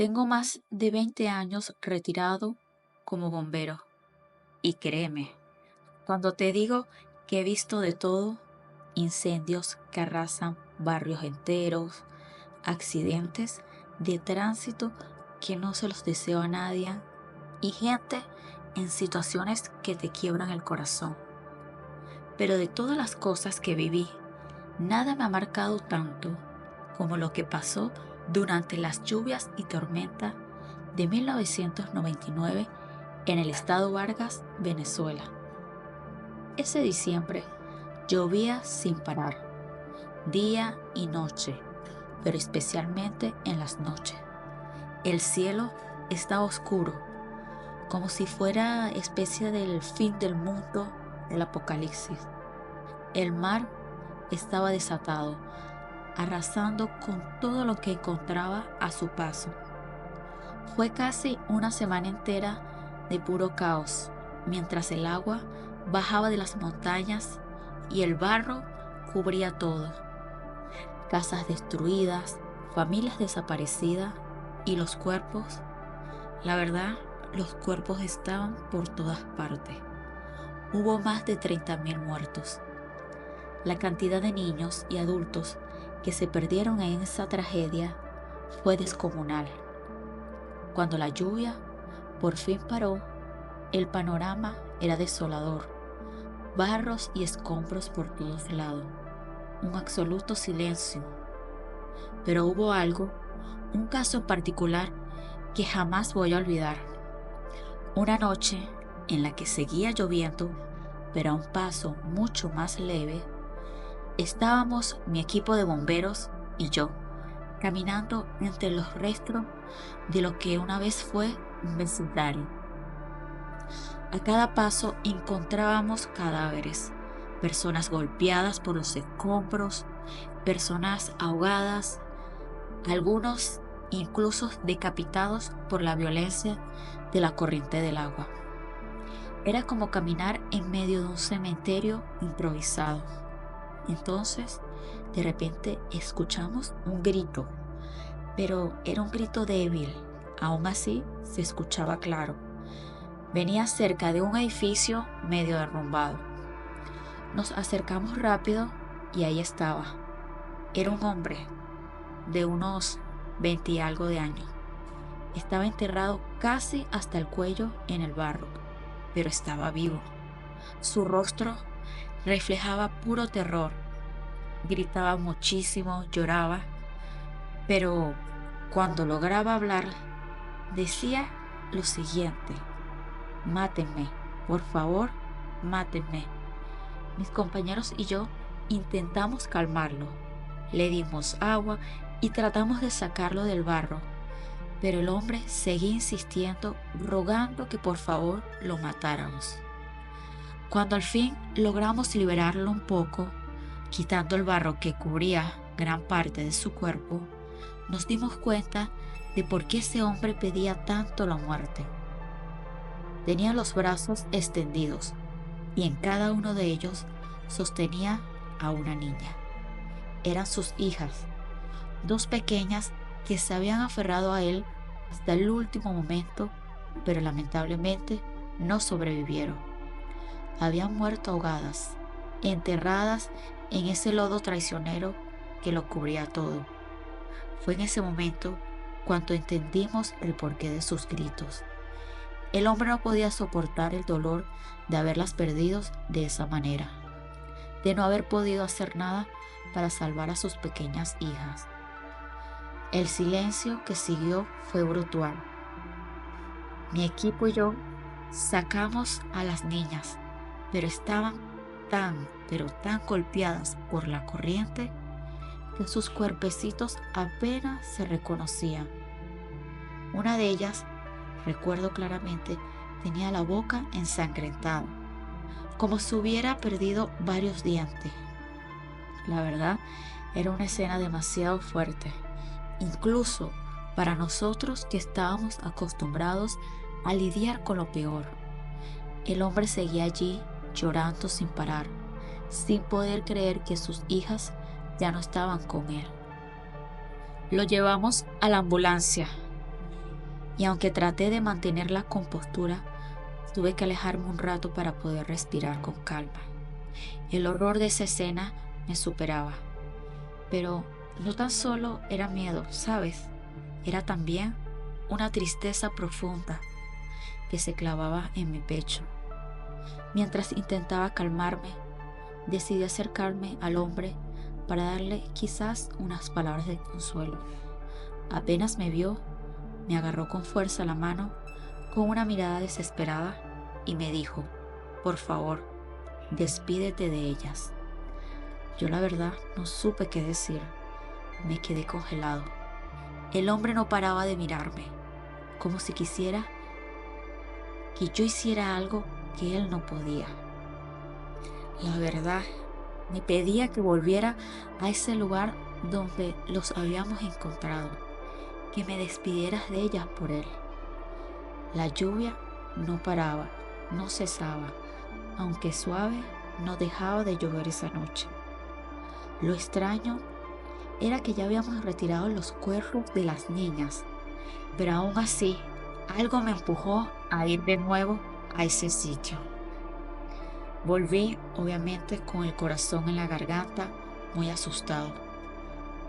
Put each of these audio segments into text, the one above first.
Tengo más de 20 años retirado como bombero y créeme, cuando te digo que he visto de todo, incendios que arrasan barrios enteros, accidentes de tránsito que no se los deseo a nadie y gente en situaciones que te quiebran el corazón. Pero de todas las cosas que viví, nada me ha marcado tanto como lo que pasó durante las lluvias y tormentas de 1999 en el estado Vargas, Venezuela. Ese diciembre llovía sin parar, día y noche, pero especialmente en las noches. El cielo estaba oscuro, como si fuera especie del fin del mundo, del apocalipsis. El mar estaba desatado, arrasando con todo lo que encontraba a su paso. Fue casi una semana entera de puro caos, mientras el agua bajaba de las montañas y el barro cubría todo. Casas destruidas, familias desaparecidas y los cuerpos. La verdad, los cuerpos estaban por todas partes. Hubo más de 30.000 muertos. La cantidad de niños y adultos que se perdieron en esa tragedia fue descomunal. Cuando la lluvia por fin paró, el panorama era desolador. Barros y escombros por todos lados. Un absoluto silencio. Pero hubo algo, un caso en particular que jamás voy a olvidar. Una noche en la que seguía lloviendo, pero a un paso mucho más leve, estábamos mi equipo de bomberos y yo, caminando entre los restos de lo que una vez fue un vecindario. A cada paso encontrábamos cadáveres, personas golpeadas por los escombros, personas ahogadas, algunos incluso decapitados por la violencia de la corriente del agua. Era como caminar en medio de un cementerio improvisado. Entonces, de repente escuchamos un grito, pero era un grito débil, aún así se escuchaba claro. Venía cerca de un edificio medio derrumbado. Nos acercamos rápido y ahí estaba. Era un hombre de unos 20 y algo de años. Estaba enterrado casi hasta el cuello en el barro, pero estaba vivo. Su rostro reflejaba puro terror. Gritaba muchísimo, lloraba, pero cuando lograba hablar, decía lo siguiente: mátenme, por favor, mátenme. Mis compañeros y yo intentamos calmarlo. Le dimos agua y tratamos de sacarlo del barro, pero el hombre seguía insistiendo, rogando que por favor lo matáramos. Cuando al fin logramos liberarlo un poco, quitando el barro que cubría gran parte de su cuerpo, nos dimos cuenta de por qué ese hombre pedía tanto la muerte. Tenía los brazos extendidos y en cada uno de ellos sostenía a una niña. Eran sus hijas, dos pequeñas que se habían aferrado a él hasta el último momento, pero lamentablemente no sobrevivieron. Habían muerto ahogadas, enterradas en ese lodo traicionero que lo cubría todo. Fue en ese momento cuando entendimos el porqué de sus gritos. El hombre no podía soportar el dolor de haberlas perdido de esa manera, de no haber podido hacer nada para salvar a sus pequeñas hijas. El silencio que siguió fue brutal. Mi equipo y yo sacamos a las niñas, pero estaban pero tan golpeadas por la corriente que sus cuerpecitos apenas se reconocían. Una de ellas, recuerdo claramente, tenía la boca ensangrentada, como si hubiera perdido varios dientes. La verdad, era una escena demasiado fuerte, incluso para nosotros que estábamos acostumbrados a lidiar con lo peor. El hombre seguía allí llorando sin parar, sin poder creer que sus hijas ya no estaban con él. Lo llevamos a la ambulancia. y aunque traté de mantener la compostura, tuve que alejarme un rato para poder respirar con calma. El horror de esa escena me superaba, pero no tan solo era miedo, ¿sabes? Era también una tristeza profunda que se clavaba en mi pecho. Mientras intentaba calmarme, decidí acercarme al hombre para darle quizás unas palabras de consuelo. Apenas me vio, me agarró con fuerza la mano, con una mirada desesperada, y me dijo: por favor, despídete de ellas. Yo la verdad no supe qué decir. Me quedé congelado. El hombre no paraba de mirarme, como si quisiera que yo hiciera algo que él no podía. La verdad, me pedía que volviera a ese lugar donde los habíamos encontrado, que me despidieras de ellas por él. La lluvia no paraba, no cesaba, aunque suave, no dejaba de llover esa noche. Lo extraño era que ya habíamos retirado los cuerpos de las niñas, pero aún así, algo me empujó a ir de nuevo a ese sitio. Volví, obviamente, con el corazón en la garganta, muy asustado.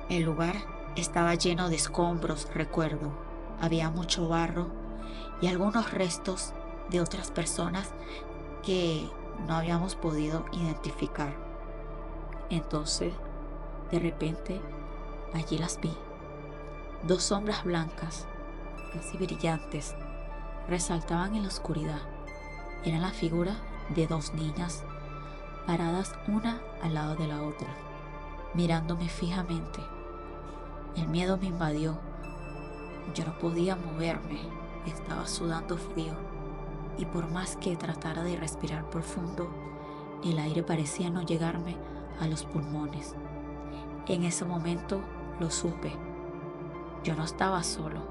El lugar estaba lleno de escombros, recuerdo. Había mucho barro y algunos restos de otras personas que no habíamos podido identificar. Entonces, de repente, allí las vi. Dos sombras blancas, casi brillantes, resaltaban en la oscuridad. Eran la figura de dos niñas, paradas una al lado de la otra, mirándome fijamente. El miedo me invadió. Yo no podía moverme, estaba sudando frío, y por más que tratara de respirar profundo, el aire parecía no llegarme a los pulmones. En ese momento lo supe. Yo no estaba solo.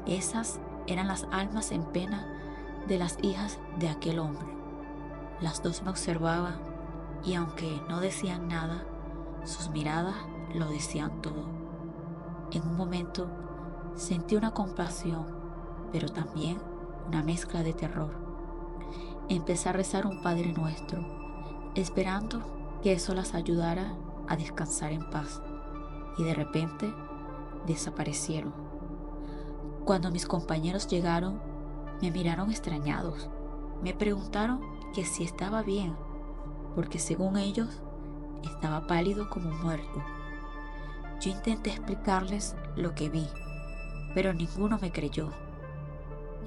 Esas eran las almas en pena de las hijas de aquel hombre. Las dos me observaban y aunque no decían nada, sus miradas lo decían todo. En un momento sentí una compasión, pero también una mezcla de terror. Empecé a rezar un Padre Nuestro, esperando que eso las ayudara a descansar en paz, y de repente desaparecieron. Cuando mis compañeros llegaron, me miraron extrañados. Me preguntaron que si estaba bien, porque según ellos estaba pálido como muerto. Yo intenté explicarles lo que vi, pero ninguno me creyó.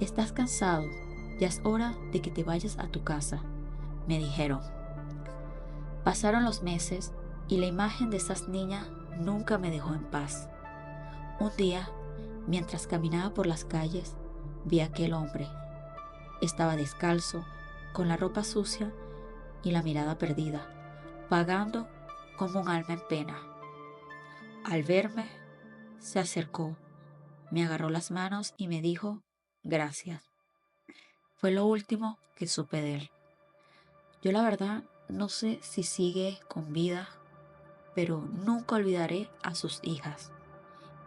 Estás cansado, ya es hora de que te vayas a tu casa, me dijeron. Pasaron los meses y la imagen de esas niñas nunca me dejó en paz. Un día, mientras caminaba por las calles, vi a aquel hombre. Estaba descalzo, con la ropa sucia y la mirada perdida, vagando como un alma en pena. Al verme, se acercó, me agarró las manos y me dijo: gracias. Fue lo último que supe de él. Yo la verdad no sé si sigue con vida, pero nunca olvidaré a sus hijas.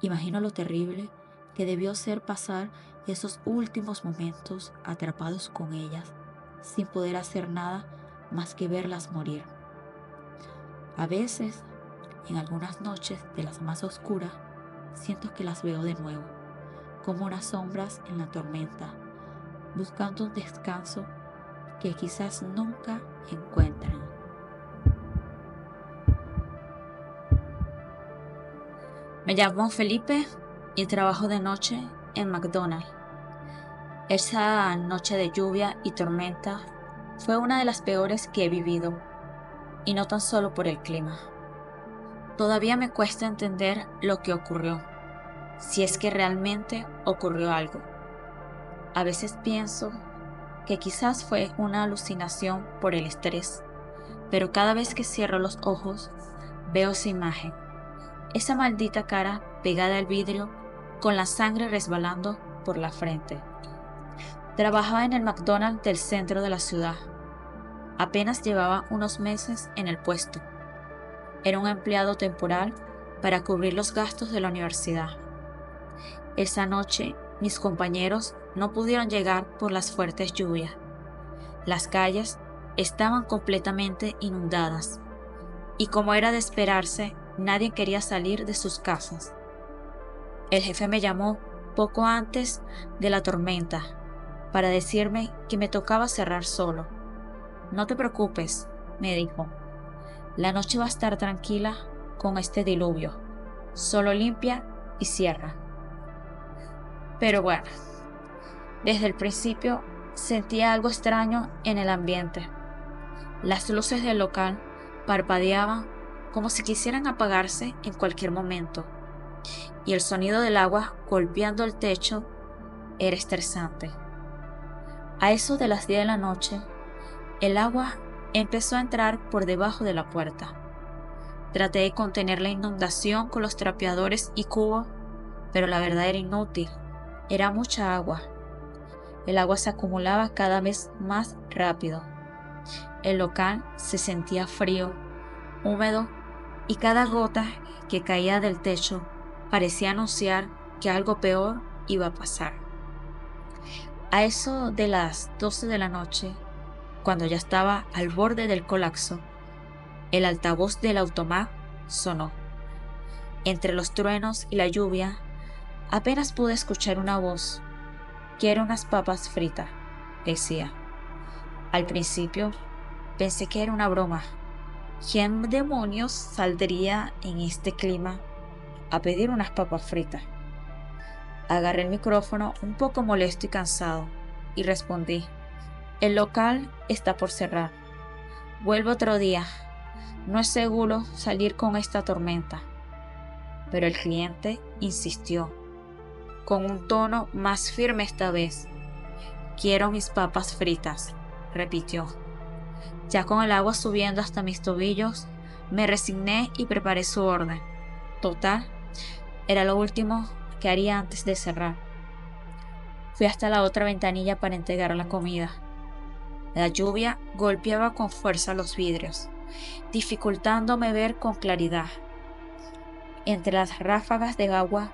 Imagino lo terrible que debió ser pasar esos últimos momentos atrapados con ellas, sin poder hacer nada más que verlas morir. A veces, en algunas noches de las más oscuras, siento que las veo de nuevo, como unas sombras en la tormenta, buscando un descanso que quizás nunca encuentran. Me llamo Felipe y trabajo de noche en McDonald's. Esa noche de lluvia y tormenta fue una de las peores que he vivido, y no tan solo por el clima. Todavía me cuesta entender lo que ocurrió, si es que realmente ocurrió algo. A veces pienso que quizás fue una alucinación por el estrés, pero cada vez que cierro los ojos veo esa imagen, esa maldita cara pegada al vidrio con la sangre resbalando por la frente. Trabajaba en el McDonald's del centro de la ciudad. Apenas llevaba unos meses en el puesto. Era un empleado temporal para cubrir los gastos de la universidad. Esa noche mis compañeros no pudieron llegar por las fuertes lluvias. Las calles estaban completamente inundadas y, como era de esperarse, nadie quería salir de sus casas. El jefe me llamó poco antes de la tormenta para decirme que me tocaba cerrar solo. No te preocupes, me dijo. La noche va a estar tranquila con este diluvio. Solo limpia y cierra. Pero bueno, desde el principio sentía algo extraño en el ambiente. Las luces del local parpadeaban como si quisieran apagarse en cualquier momento, y el sonido del agua golpeando el techo era estresante. A eso de las 10 de la noche, el agua empezó a entrar por debajo de la puerta. Traté de contener la inundación con los trapeadores y cubos, pero la verdad era inútil. Era mucha agua. El agua se acumulaba cada vez más rápido. El local se sentía frío, húmedo, y cada gota que caía del techo parecía anunciar que algo peor iba a pasar. A eso de las 12 de la noche, cuando ya estaba al borde del colapso, el altavoz del automac sonó. Entre los truenos y la lluvia, apenas pude escuchar una voz. «Quiero unas papas fritas», decía. Al principio pensé que era una broma. ¿Quién demonios saldría en este clima a pedir unas papas fritas? Agarré el micrófono un poco molesto y cansado y respondí: «El local está por cerrar. Vuelvo otro día. No es seguro salir con esta tormenta». Pero el cliente insistió, con un tono más firme esta vez. «Quiero mis papas fritas», repitió. Ya con el agua subiendo hasta mis tobillos, me resigné y preparé su orden. Total, era lo último que haría antes de cerrar. Fui hasta la otra ventanilla para entregar la comida. La lluvia golpeaba con fuerza los vidrios, dificultándome ver con claridad. Entre las ráfagas de agua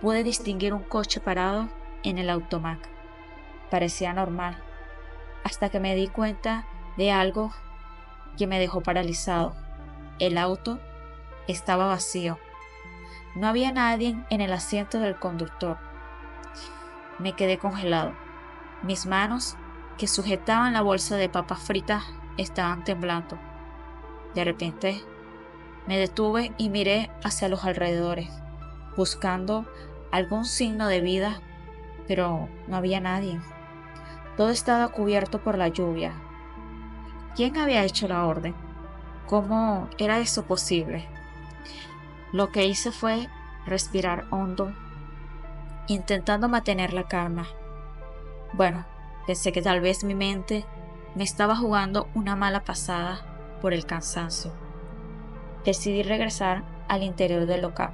pude distinguir un coche parado en el automac. Parecía normal, hasta que me di cuenta de algo que me dejó paralizado. El auto estaba vacío. No había nadie en el asiento del conductor. Me quedé congelado. Mis manos, que sujetaban la bolsa de papas fritas, estaban temblando. De repente, me detuve y miré hacia los alrededores, buscando algún signo de vida, pero no había nadie. Todo estaba cubierto por la lluvia. ¿Quién había hecho la orden? ¿Cómo era eso posible? Lo que hice fue respirar hondo, intentando mantener la calma. Bueno, pensé que tal vez mi mente me estaba jugando una mala pasada por el cansancio. Decidí regresar al interior del local,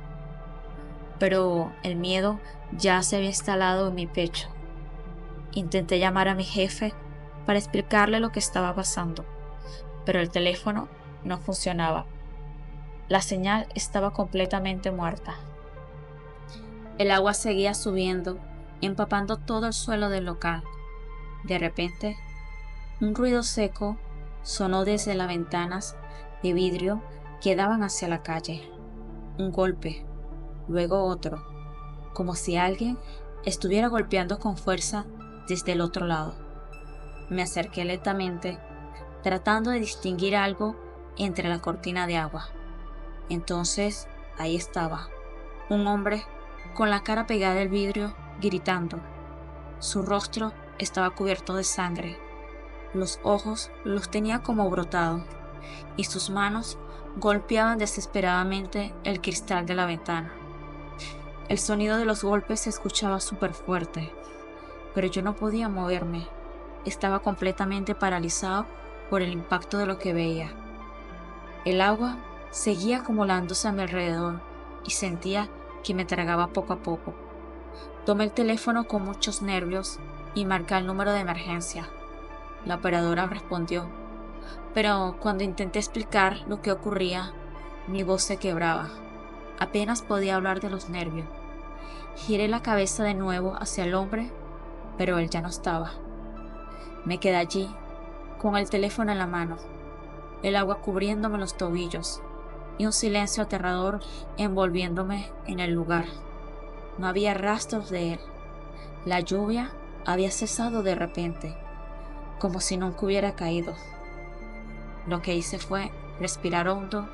pero el miedo ya se había instalado en mi pecho. Intenté llamar a mi jefe para explicarle lo que estaba pasando, pero el teléfono no funcionaba. La señal estaba completamente muerta. El agua seguía subiendo, empapando todo el suelo del local. De repente, un ruido seco sonó desde las ventanas de vidrio que daban hacia la calle. Un golpe, luego otro, como si alguien estuviera golpeando con fuerza desde el otro lado. Me acerqué lentamente, tratando de distinguir algo entre la cortina de agua. Entonces, ahí estaba, un hombre con la cara pegada al vidrio, gritando. Su rostro estaba cubierto de sangre. Los ojos los tenía como brotados, y sus manos golpeaban desesperadamente el cristal de la ventana. El sonido de los golpes se escuchaba súper fuerte, pero yo no podía moverme. Estaba completamente paralizado por el impacto de lo que veía. El agua seguía acumulándose a mi alrededor y sentía que me tragaba poco a poco. Tomé el teléfono con muchos nervios y marqué el número de emergencia. La operadora respondió, pero cuando intenté explicar lo que ocurría, mi voz se quebraba. Apenas podía hablar de los nervios. Giré la cabeza de nuevo hacia el hombre, pero él ya no estaba. Me quedé allí, con el teléfono en la mano, el agua cubriéndome los tobillos y un silencio aterrador envolviéndome en el lugar. No había rastros de él. La lluvia había cesado de repente, como si nunca hubiera caído. Lo que hice fue respirar hondo,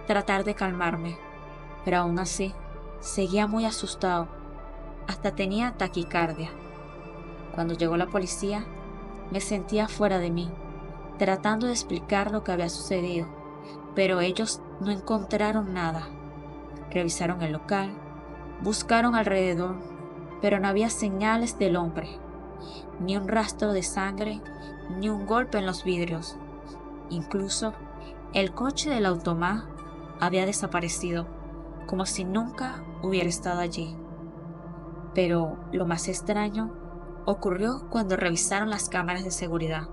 tratar de calmarme, pero aún así seguía muy asustado. Hasta tenía taquicardia. Cuando llegó la policía, me sentía fuera de mí, tratando de explicar lo que había sucedido, pero ellos no encontraron nada. Revisaron el local, buscaron alrededor, pero no había señales del hombre, ni un rastro de sangre, ni un golpe en los vidrios. Incluso el coche del automá había desaparecido, como si nunca hubiera estado allí. Pero lo más extraño ocurrió cuando revisaron las cámaras de seguridad.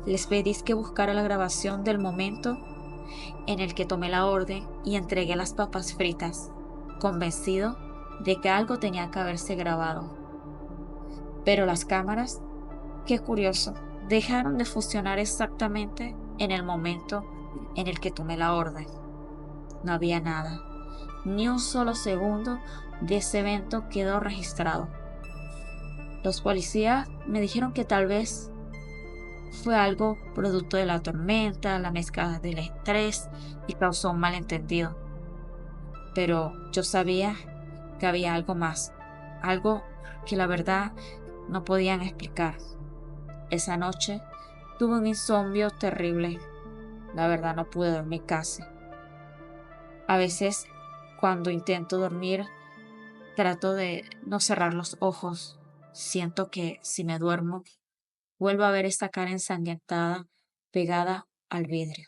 Les pedí que buscara la grabación del momento en el que tomé la orden y entregué las papas fritas, convencido de que algo tenía que haberse grabado. Pero las cámaras, qué curioso, dejaron de funcionar exactamente en el momento en el que tomé la orden. No había nada, ni un solo segundo de ese evento quedó registrado. Los policías me dijeron que tal vez fue algo producto de la tormenta, la mezcla del estrés y causó un malentendido. Pero yo sabía que había algo más, algo que la verdad no podían explicar. Esa noche tuve un insomnio terrible. La verdad no pude dormir casi. A veces, cuando intento dormir, trato de no cerrar los ojos. Siento que si me duermo, vuelvo a ver esta cara ensangrentada pegada al vidrio.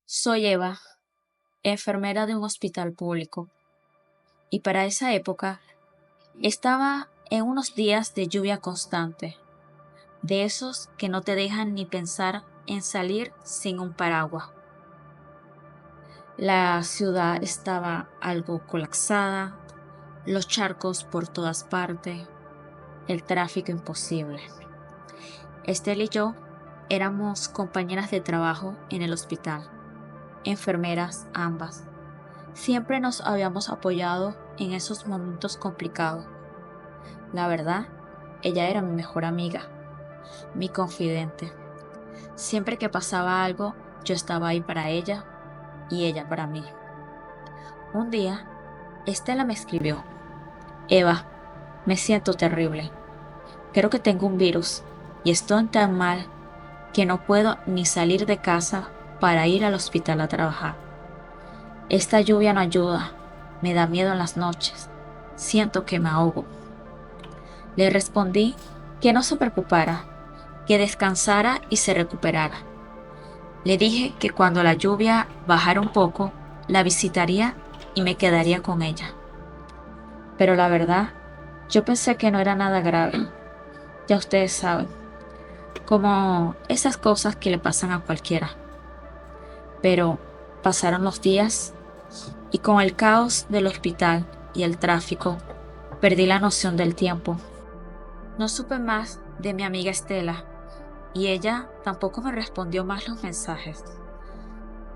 Soy Eva, enfermera de un hospital público, y para esa época estaba en unos días de lluvia constante, de esos que no te dejan ni pensar en salir sin un paraguas. La ciudad estaba algo colapsada, los charcos por todas partes, el tráfico imposible. Estel y yo éramos compañeras de trabajo en el hospital, enfermeras ambas. Siempre nos habíamos apoyado en esos momentos complicados. La verdad, ella era mi mejor amiga, mi confidente. Siempre que pasaba algo, yo estaba ahí para ella y ella para mí. Un día, Estela me escribió: Eva, me siento terrible. Creo que tengo un virus y estoy tan mal que no puedo ni salir de casa para ir al hospital a trabajar. Esta lluvia no ayuda, me da miedo en las noches, siento que me ahogo. Le respondí que no se preocupara, que descansara y se recuperara. Le dije que cuando la lluvia bajara un poco, la visitaría y me quedaría con ella. Pero la verdad, yo pensé que no era nada grave. Ya ustedes saben, como esas cosas que le pasan a cualquiera. Pero pasaron los días y con el caos del hospital y el tráfico, perdí la noción del tiempo. No supe más de mi amiga Estela y ella tampoco me respondió más los mensajes.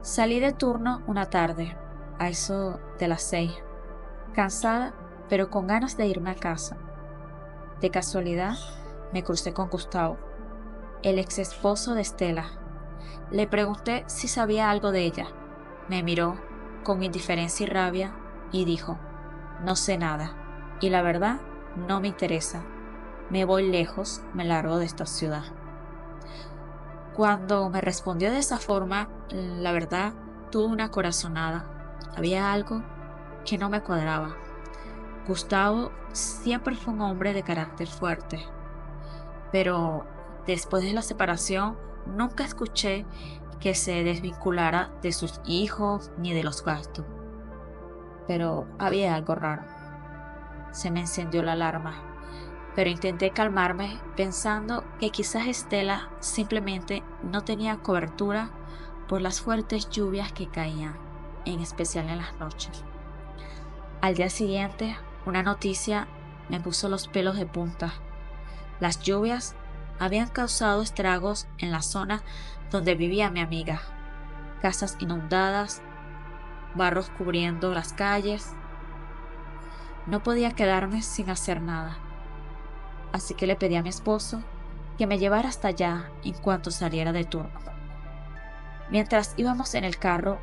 Salí de turno una tarde, a eso de las 6, cansada pero con ganas de irme a casa. De casualidad, me crucé con Gustavo, el ex esposo de Estela. Le pregunté si sabía algo de ella. Me miró con indiferencia y rabia y dijo: no sé nada, y la verdad no me interesa. Me voy lejos, me largo de esta ciudad. Cuando me respondió de esa forma, la verdad, tuve una corazonada. Había algo que no me cuadraba. Gustavo siempre fue un hombre de carácter fuerte, pero después de la separación nunca escuché que se desvinculara de sus hijos ni de los gastos. Pero había algo raro. Se me encendió la alarma, pero intenté calmarme pensando que quizás Estela simplemente no tenía cobertura por las fuertes lluvias que caían, en especial en las noches. Al día siguiente, una noticia me puso los pelos de punta. Las lluvias habían causado estragos en la zona donde vivía mi amiga. Casas inundadas, barros cubriendo las calles. No podía quedarme sin hacer nada, así que le pedí a mi esposo que me llevara hasta allá en cuanto saliera de turno. Mientras íbamos en el carro,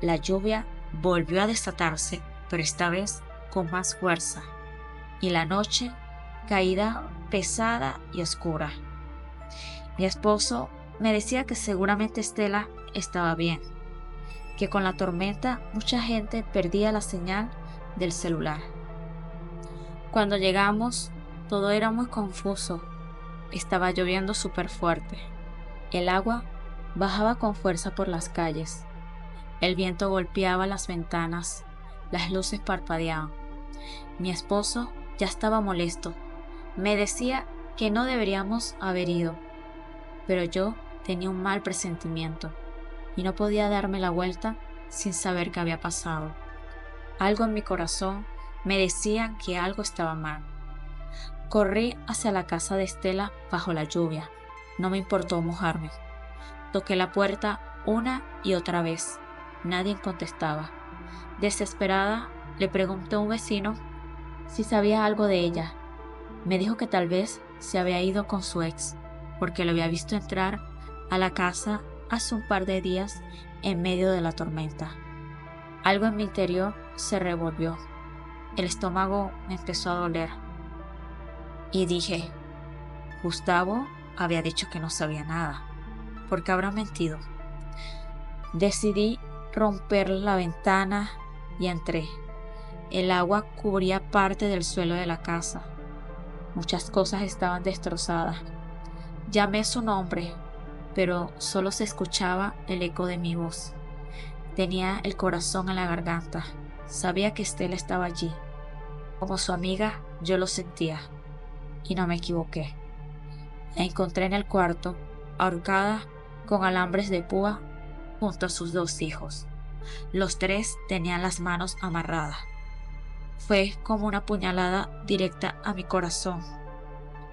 la lluvia volvió a desatarse, pero esta vez con más fuerza, y la noche caída pesada y oscura. Mi esposo me decía que seguramente Estela estaba bien, que con la tormenta mucha gente perdía la señal del celular. Cuando llegamos, todo era muy confuso. Estaba lloviendo súper fuerte. El agua bajaba con fuerza por las calles. El viento golpeaba las ventanas. Las luces parpadeaban. Mi esposo ya estaba molesto. Me decía que no deberíamos haber ido, pero yo tenía un mal presentimiento y no podía darme la vuelta sin saber qué había pasado. Algo en mi corazón me decía que algo estaba mal. Corrí hacia la casa de Estela bajo la lluvia. No me importó mojarme. Toqué la puerta una y otra vez. Nadie contestaba. Desesperada, le pregunté a un vecino si sabía algo de ella. Me dijo que tal vez se había ido con su ex, porque lo había visto entrar a la casa hace un par de días en medio de la tormenta. Algo en mi interior se revolvió. El estómago me empezó a doler. Y dije, Gustavo había dicho que no sabía nada. ¿Por qué habrá mentido? Decidí romper la ventana y entré. El agua cubría parte del suelo de la casa. Muchas cosas estaban destrozadas. Llamé su nombre, pero solo se escuchaba el eco de mi voz. Tenía el corazón en la garganta. Sabía que Estela estaba allí. Como su amiga, yo lo sentía. Y no me equivoqué. La encontré en el cuarto, ahorcada con alambres de púa junto a sus 2 hijos. Los 3 tenían las manos amarradas. Fue como una puñalada directa a mi corazón.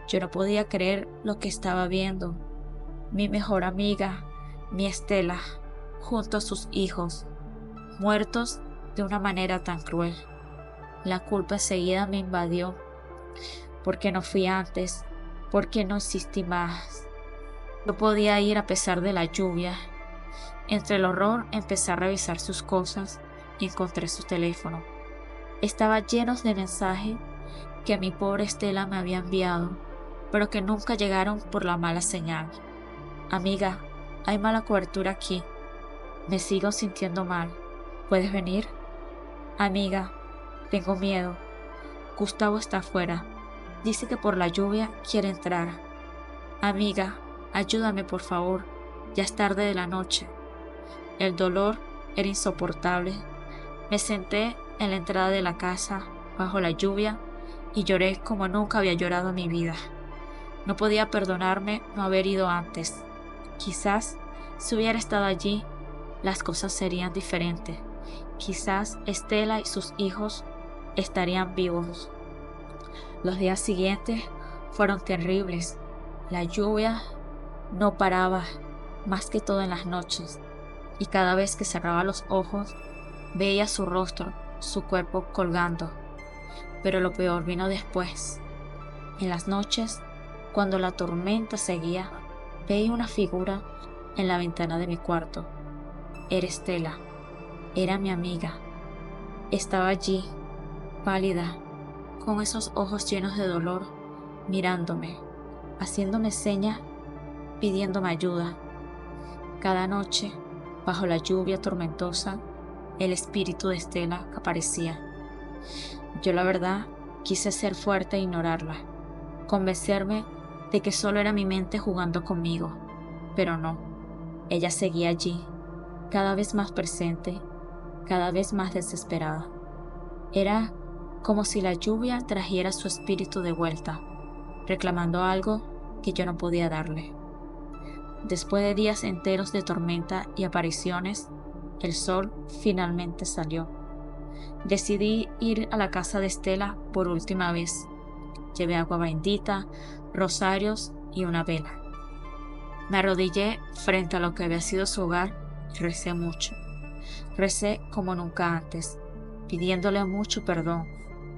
Yo no podía creer lo que estaba viendo. Mi mejor amiga, mi Estela, junto a sus hijos, muertos de una manera tan cruel. La culpa enseguida me invadió. ¿Por qué no fui antes? ¿Por qué no insistí más? No podía ir a pesar de la lluvia. Entre el horror empecé a revisar sus cosas y encontré su teléfono. Estaba lleno de mensajes que mi pobre Estela me había enviado, pero que nunca llegaron por la mala señal. Amiga, hay mala cobertura aquí. Me sigo sintiendo mal. ¿Puedes venir? Amiga, tengo miedo. Gustavo está afuera. Dice que por la lluvia quiere entrar. Amiga, ayúdame por favor. Ya es tarde de la noche. El dolor era insoportable. Me senté en la entrada de la casa, bajo la lluvia, y lloré como nunca había llorado en mi vida. No podía perdonarme no haber ido antes. Quizás, si hubiera estado allí, las cosas serían diferentes. Quizás Estela y sus hijos estarían vivos. Los días siguientes fueron terribles. La lluvia no paraba, más que todo en las noches, y cada vez que cerraba los ojos, veía su rostro, su cuerpo colgando. Pero lo peor vino después. En las noches, cuando la tormenta seguía, veía una figura en la ventana de mi cuarto. Era Estela. Era mi amiga. Estaba allí, pálida, con esos ojos llenos de dolor, mirándome, haciéndome señas, pidiéndome ayuda. Cada noche, bajo la lluvia tormentosa, el espíritu de Estela aparecía. Yo, la verdad, quise ser fuerte e ignorarla, convencerme de que solo era mi mente jugando conmigo, pero no. Ella seguía allí, cada vez más presente, cada vez más desesperada. Era como si la lluvia trajera su espíritu de vuelta, reclamando algo que yo no podía darle. Después de días enteros de tormenta y apariciones, el sol finalmente salió. Decidí ir a la casa de Estela por última vez. Llevé agua bendita, rosarios y una vela. Me arrodillé frente a lo que había sido su hogar y recé mucho. Recé como nunca antes, pidiéndole mucho perdón,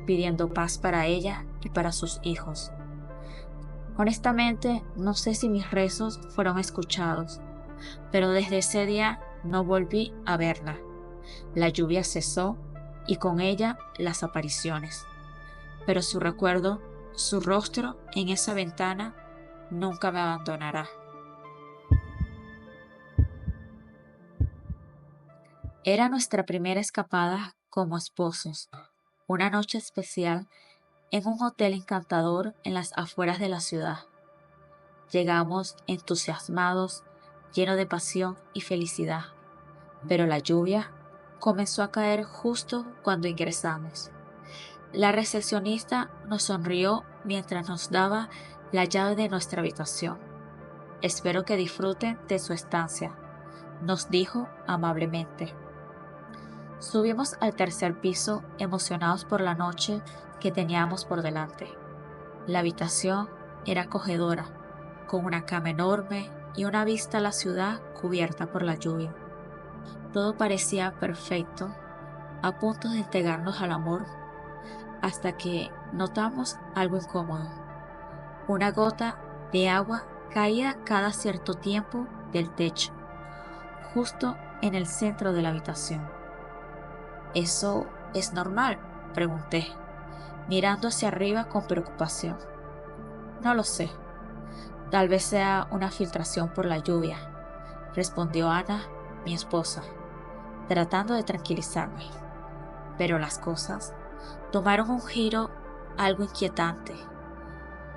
pidiendo paz para ella y para sus hijos. Honestamente, no sé si mis rezos fueron escuchados, pero desde ese día no volví a verla. La lluvia cesó y con ella las apariciones, pero su recuerdo, su rostro en esa ventana, nunca me abandonará. Era nuestra primera escapada como esposos, una noche especial en un hotel encantador en las afueras de la ciudad. Llegamos entusiasmados, llenos de pasión y felicidad, pero la lluvia comenzó a caer justo cuando ingresamos. La recepcionista nos sonrió mientras nos daba la llave de nuestra habitación. Espero que disfruten de su estancia, nos dijo amablemente. Subimos al tercer piso emocionados por la noche que teníamos por delante. La habitación era acogedora, con una cama enorme y una vista a la ciudad cubierta por la lluvia. Todo parecía perfecto, a punto de entregarnos al amor, hasta que notamos algo incómodo. Una gota de agua caía cada cierto tiempo del techo, justo en el centro de la habitación. ¿Eso es normal?, pregunté, mirando hacia arriba con preocupación. No lo sé. Tal vez sea una filtración por la lluvia, respondió Ana, mi esposa, tratando de tranquilizarme. Pero las cosas tomaron un giro algo inquietante,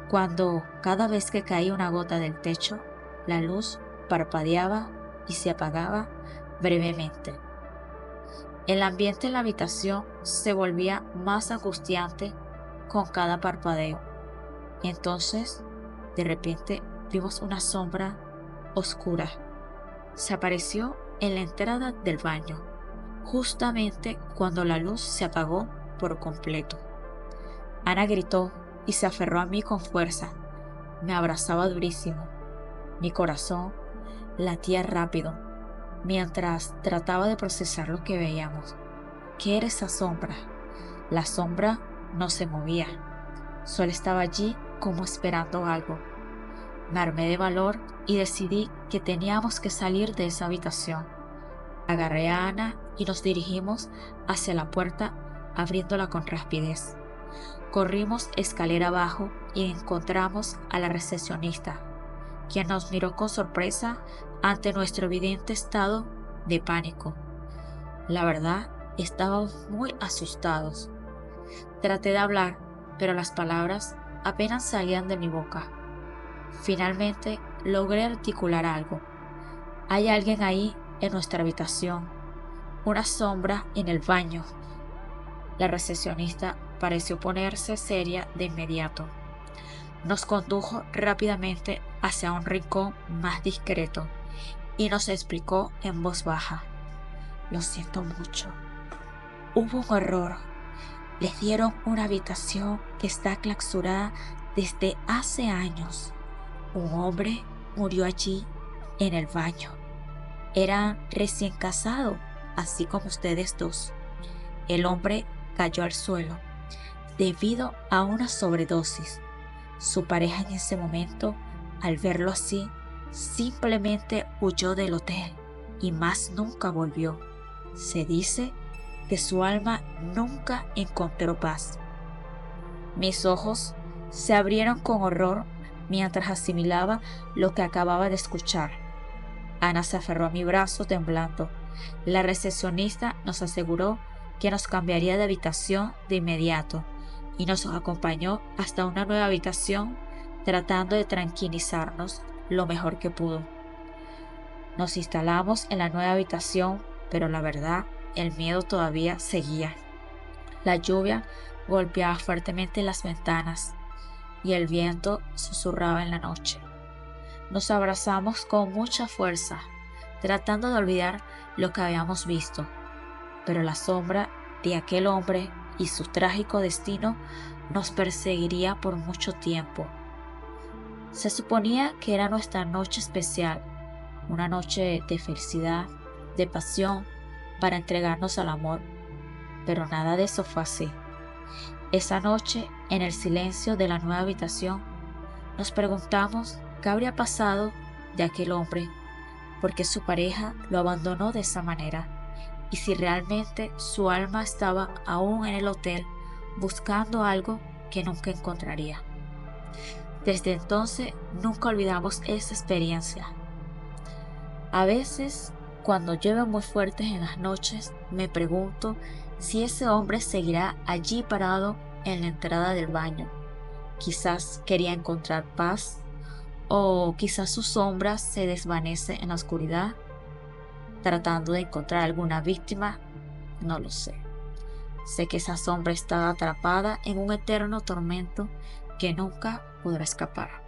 cuando cada vez que caía una gota del techo, la luz parpadeaba y se apagaba brevemente. El ambiente en la habitación se volvía más angustiante con cada parpadeo. Entonces, de repente, vimos una sombra oscura. Se apareció en la entrada del baño, justamente cuando la luz se apagó por completo. Ana gritó y se aferró a mí con fuerza. Me abrazaba durísimo. Mi corazón latía rápido, mientras trataba de procesar lo que veíamos. ¿Qué era esa sombra? La sombra no se movía, solo estaba allí como esperando algo. Me armé de valor y decidí que teníamos que salir de esa habitación. Agarré a Ana y nos dirigimos hacia la puerta, abriéndola con rapidez. Corrimos escalera abajo y encontramos a la recepcionista, quien nos miró con sorpresa ante nuestro evidente estado de pánico. La verdad, estábamos muy asustados. Traté de hablar, pero las palabras apenas salían de mi boca. Finalmente logré articular algo. Hay alguien ahí en nuestra habitación, una sombra en el baño. La recepcionista pareció ponerse seria de inmediato. Nos condujo rápidamente hacia un rincón más discreto y nos explicó en voz baja. Lo siento mucho. Hubo un error. Les dieron una habitación que está clausurada desde hace años. Un hombre murió allí en el baño. Era recién casado, así como ustedes dos. El hombre cayó al suelo debido a una sobredosis. Su pareja en ese momento, al verlo así, simplemente huyó del hotel y más nunca volvió. Se dice que su alma nunca encontró paz. Mis ojos se abrieron con horror mientras asimilaba lo que acababa de escuchar. Ana se aferró a mi brazo temblando. La recepcionista nos aseguró que nos cambiaría de habitación de inmediato y nos acompañó hasta una nueva habitación, tratando de tranquilizarnos lo mejor que pudo. Nos instalamos en la nueva habitación, pero la verdad, el miedo todavía seguía. La lluvia golpeaba fuertemente las ventanas y el viento susurraba en la noche. Nos abrazamos con mucha fuerza, tratando de olvidar lo que habíamos visto, pero la sombra de aquel hombre y su trágico destino nos perseguiría por mucho tiempo. Se suponía que era nuestra noche especial, una noche de felicidad, de pasión, para entregarnos al amor, pero nada de eso fue así. Esa noche, en el silencio de la nueva habitación, nos preguntamos qué habría pasado de aquel hombre, por qué su pareja lo abandonó de esa manera, y si realmente su alma estaba aún en el hotel buscando algo que nunca encontraría. Desde entonces nunca olvidamos esa experiencia. A veces, cuando llueve muy fuerte en las noches, me pregunto si ese hombre seguirá allí parado en la entrada del baño. Quizás quería encontrar paz, o quizás su sombra se desvanece en la oscuridad, tratando de encontrar alguna víctima. No lo sé. Sé que esa sombra está atrapada en un eterno tormento que nunca podrá escapar.